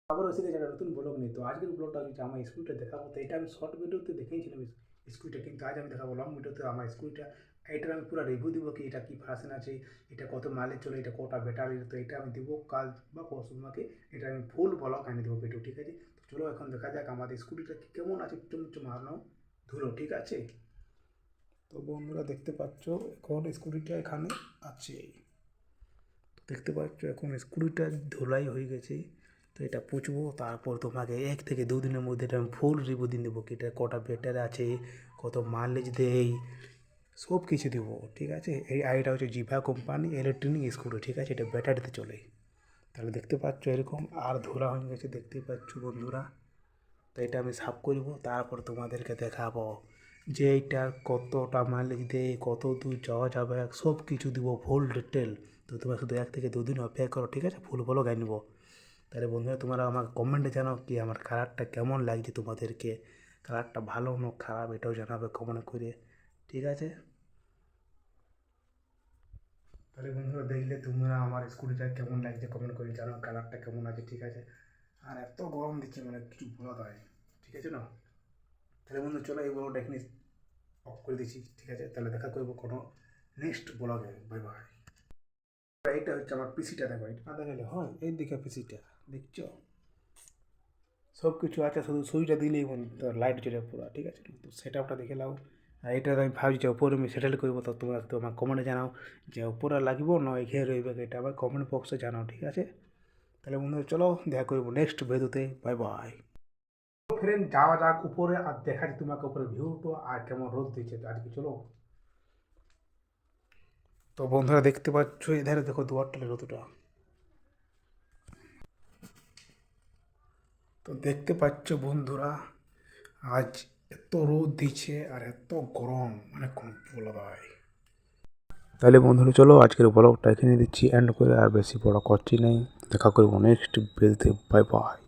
আবার এসে গেছে একটা নতুন ব্লগ নিয়ে। তো আজকের ব্লগটা হচ্ছে আমার স্কুলটা দেখাবো। তো এটা আমি শর্ট ভিডিওতে দেখিয়েছিলাম স্কুলটা, কিন্তু আজ আমি দেখাবো লং ভিডিওতে আমার স্কুলটা। এটার আমি পুরো রিভিউ দিব কি এটা কি ভার্সন আছে, এটা কত মাইলেজ চলে, এটা কটা ব্যাটারি। তো এটা আমি দিব কাল বা পরশু তোমাকে। এটা আমি ফুল ব্লগ আনি দেবো ভিডিও, ঠিক আছে? তো চলো এখন দেখা যাক আমাদের স্কুলটা কেমন আছে, চুমচুম মারানো ধুলো, ঠিক আছে? তো বন্ধুরা দেখতে পাচ্ছ এখন স্কুটিটা এখানে আছে। দেখতে পাচ্ছ এখন স্ক্রুটা ধোলাই হয়ে গেছে। তো এটা পুছবো, তারপর তোমাকে 1 থেকে 2 দিনের মধ্যে এটা আমি ফুল রিভিউ দিয়ে দেবো কি এটা কটা ব্যাটারি আছে, কত মাইলেজ দেয়, সব কিছু দেবো, ঠিক আছে? এই আইটা হচ্ছে জিভা কোম্পানি ইলেকট্রনিক স্ক্রু, ঠিক আছে? এটা ব্যাটারিতে চলে। তাহলে দেখতে পাচ্ছ এরকম আর ধোলা হয়ে গেছে, দেখতে পাচ্ছ বন্ধুরা। তো এটা আমি সাফ করবো, তারপর তোমাদেরকে দেখাবো যে এইটার কতটা মাইলেজ দেয়, কত দূর যাওয়া যাবে, সব কিছু দিব ফুল ডিটেল। তো তোমরা শুধু 1 থেকে 2 দিন অপেক্ষা করো, ঠিক আছে? ফুল বলো গাই নেবো। তাহলে বন্ধুরা তোমরা আমার কমেন্টে জানাও কি আমার কালারটা কেমন লাগছে তোমাদেরকে, কালারটা ভালো না খারাপ এটাও জানাবে কমেন্ট করে, ঠিক আছে? তাহলে বন্ধুরা দেখলে তোমরা আমার স্কুটিটা কেমন লাগছে কমেন্ট করে জানাও, কালারটা কেমন আছে, ঠিক আছে? আর এত গরম দিচ্ছে মানে কিছু বলা যায়, ঠিক আছে না? তাহলে বন্ধু চলো এই ব্লগটা এখানে অফ করে দিচ্ছি, ঠিক আছে? তাহলে দেখা করবো কোনো নেক্সট ব্লগে। Bye bye. এইটা হচ্ছে আমার পিসিটা, দেখো এটা না দেখালে হয়, এই দিকে পিসিটা দেখছো, সব কিছু আছে, শুধু সুইচটা দিলেই লাইট জ্বলে পুরো, ঠিক আছে? তো সেট আপটা দেখে নাও। আর এটা আমি ভাবছি যে ওপরে আমি সেটেল করবো, তো তোমরা তো আমার কমেন্টে জানাও যে ওপরে লাগবো না এখানে রইবে, এটা আমার কমেন্ট বক্সে জানাও, ঠিক আছে? তাহলে বন্ধু চলো দেখা করবো নেক্সট ভিডিওতে। Bye bye. ফ্রেন্ড যাওয়া যাক উপরে আর দেখাচ্ছি তোমাকে উপরে ভিউটা আর কেমন রোদ দিচ্ছে আজকে, চলো। তো বন্ধুরা দেখতে পাচ্ছ এধারে দেখো দুয়ারটালে রোদটা। তো দেখতে পাচ্ছ বন্ধুরা আজ এত রোদ দিচ্ছে আর এত গরম মানে কোন বলা যায়। তাহলে বন্ধুরা চলো আজকের ব্লগটা এখানে দিচ্ছি এন্ড করে, আর বেশি বড় করছি নেই। দেখা করবো নেক্সট ভিডিওতে। Bye bye.